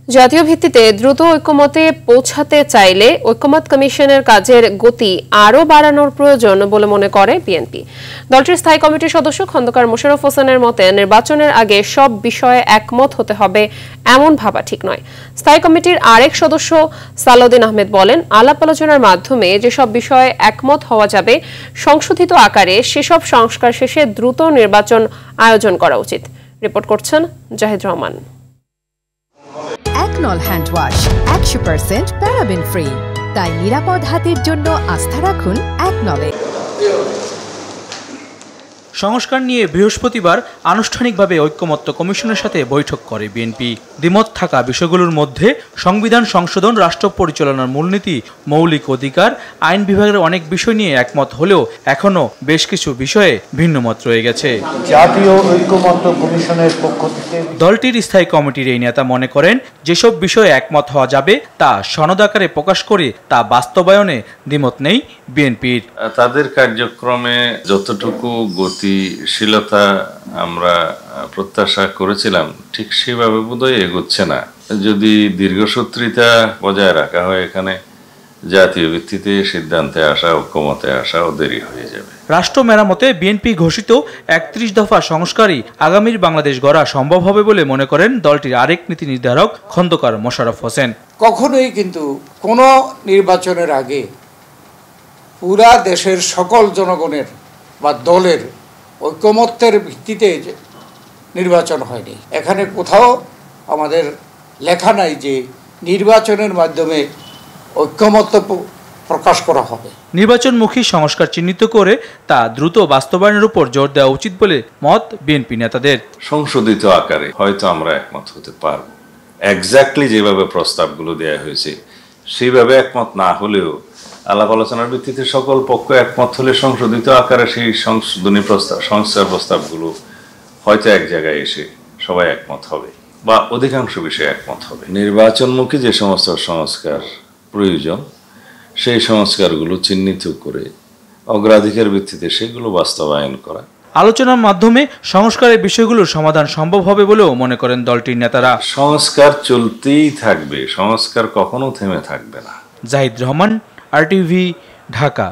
জাতীয় ভিত্তিতে দ্রুত ঐক্যমতে পৌঁছাতে চাইলে ঐক্যমত কমিশনের কাজের গতি আরও বাড়ানোর প্রয়োজন বলে মনে করে বিএনপি। দলটির স্থায়ী কমিটির সদস্য খন্দকার মোশাররফ হোসেনের মতে নির্বাচনের আগে সব বিষয়ে একমত হতে হবে এমন ভাবা ঠিক নয়। স্থায়ী কমিটির আরেক সদস্য সালাউদ্দিন আহমেদ বলেন, আলাপ আলোচনার মাধ্যমে যেসব বিষয়ে একমত হওয়া যাবে সংশোধিত আকারে সেসব সংস্কার শেষে দ্রুত নির্বাচন আয়োজন করা উচিত। রিপোর্ট করছেন জাহিদ রহমান। একনল হ্যান্ড ওয়াশ 100% প্যারাবেন ফ্রি, তাই নিরাপদ হাতের জন্য আস্থা রাখুন একনলে। সংস্কার নিয়ে বৃহস্পতিবার আনুষ্ঠানিকভাবে ঐক্যমত্য কমিশনের সাথে বৈঠক করে বিএনপি। দ্বিমত থাকা বিষয়গুলোর মধ্যে সংবিধান সংশোধন, রাষ্ট্র পরিচালনার মূলনীতি, মৌলিক অধিকার, আইন বিভাগের অনেক বিষয় নিয়ে একমত হলেও এখনো বেশ কিছু বিষয়ে ভিন্নমত রয়ে গেছে। জাতীয় ঐক্যমত্য কমিশনের পক্ষ থেকে দলটির স্থায়ী কমিটির এই নেতা মনে করেন, যেসব বিষয়ে একমত হওয়া যাবে তা সনদ আকারে প্রকাশ করে তা বাস্তবায়নে দ্বিমত নেই বিএনপির। তাদের কার্যক্রমে যতটুকু গতিশীলতা আমরা প্রত্যাশা করেছিলাম ঠিক সেভাবে বোধহয় এগোচ্ছে না। যদি দীর্ঘসূত্রিতা বজায় রাখা হয়, এখানে জাতীয় ভিত্তিতে সিদ্ধান্তে আসা, ঐক্যমতে আসাও দেরি হয়ে যাবে। রাষ্ট্র মেরামতে বিএনপি ঘোষিত 31 দফা সংস্কারই আগামীর বাংলাদেশ গড়া সম্ভব হবে বলে মনে করেন দলটির আরেক নীতি নির্ধারক খন্দকার মোশাররফ হোসেন। কখনোই কিন্তু কোনো নির্বাচনের আগে পুরা দেশের সকল জনগণের বা দলের ঐক্যমত্যের ভিত্তিতে নির্বাচন হয়নি। এখানে কোথাও আমাদের লেখা নাই যে নির্বাচনের মাধ্যমে ঐক্যমত্য প্রকাশ করা হবে। নির্বাচনমুখী সংস্কার চিহ্নিত করে তা দ্রুত বাস্তবায়নের উপর জোর দেওয়া উচিত বলে মত বিএনপি নেতাদের। সংশোধিত আকারে হয়তো আমরা একমত হতে পারব। এক্স্যাক্টলি যেভাবে প্রস্তাবগুলো দেওয়া হয়েছে সেইভাবে একমত না হলেও আলাপ আলোচনার ভিত্তিতে সকল পক্ষ একমত হলে সংশোধিত আকারে সেই সংশোধনী প্রস্তাব, সংস্কার প্রস্তাবগুলো হয়তো এক জায়গায় এসে সবাই একমত হবে বা অধিকাংশ বিষয়ে একমত হবে। নির্বাচনমুখী যে সমস্ত সংস্কার প্রয়োজন সেই সংস্কারগুলো চিহ্নিত করে অগ্রাধিকার ভিত্তিতে সেগুলো বাস্তবায়ন করা। আলোচনার মাধ্যমে সংস্কারের বিষয়গুলোর সমাধান সম্ভব হবে বলেও মনে করেন দলটির নেতারা। সংস্কার চলতেই থাকবে, সংস্কার কখনো থেমে থাকবে না। জাহিদ রহমান, RTV, ঢাকা।